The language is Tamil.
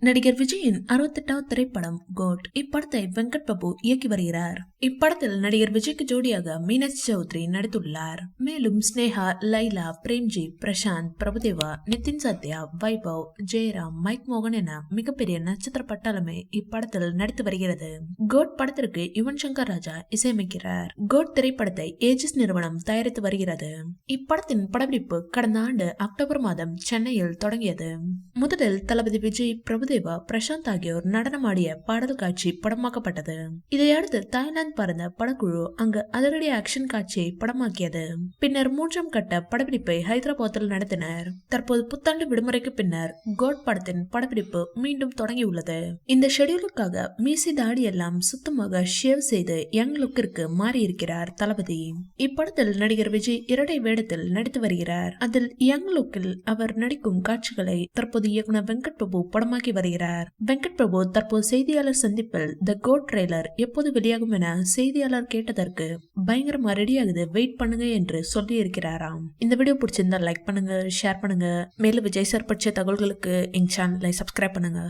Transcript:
நடிகர் விஜயின் 68வது திரைப்படம் கோட். இப்படத்தை வெங்கட் பிரபு இயக்கி வருகிறார். இப்படத்தில் நடிகர் விஜய்க்கு ஜோடியாக மீனாட்சி சௌத்ரி நடித்துள்ளார். மேலும் ஸ்னேகா, லைலா, பிரேம்ஜி, பிரசாந்த், பிரபுதேவா, நிதின் சத்யா, வைபவ், ஜெயராம், மைக் மோகன் என மிகப்பெரிய நட்சத்திர பட்டாளமே இப்படத்தில் நடித்து வருகிறது. கோட் படத்திற்கு யுவன் சங்கர் ராஜா இசையமைக்கிறார். கோட் திரைப்படத்தை ஏஜிஸ் நிறுவனம் தயாரித்து வருகிறது. இப்படத்தின் படப்பிடிப்பு கடந்த ஆண்டு அக்டோபர் மாதம் சென்னையில் தொடங்கியது. முதலில் தளபதி விஜய், பிரபுதேவா, பிரசாந்த் ஆகியோர் நடனமாடிய பாடல் காட்சி படமாக்கப்பட்டது. இதையடுத்து தாய்லாந்து பறந்த படக்குழு அங்கு அதிரடி ஆக்ஷன் காட்சியை படமாக்கியது. பின்னர் 3ஆம் கட்ட படப்பிடிப்பை ஹைதராபாத்தில் நடத்தினர். தற்போது புத்தாண்டு விடுமுறைக்கு பின்னர் கோட் படத்தின் படப்பிடிப்பு மீண்டும் தொடங்கியுள்ளது. இந்த ஷெடியூலுக்காக மீசி தாடி எல்லாம் சுத்தமாக ஷேவ் செய்து யங் லுக்கிற்கு மாறி இருக்கிறார் தளபதி. இப்படத்தில் நடிகர் விஜய் இரட்டை வேடத்தில் நடித்து வருகிறார். அதில் யங் லுக்கில் அவர் நடிக்கும் காட்சிகளை தற்போது இயக்குனர் வெங்கட் பிரபு படமாக்கி வருகிறார். வெங்கட் பிரபு தற்போது செய்தியாளர் சந்திப்பில் தி கோட் ட்ரெய்லர் எப்போது வெளியாகும் என செய்தியாளர் கேட்டதற்கு பயங்கரமா ரெடி ஆகுது, வெயிட் பண்ணுங்க என்று சொல்லி இருக்கிறாராம். இந்த வீடியோ பிடிச்சிருந்தா லைக் பண்ணுங்க, ஷேர் பண்ணுங்க. மேலும் விஜய் சார் பற்றிய தகவல்களுக்கு எங்க சேனலை சப்ஸ்கிரைப் பண்ணுங்க.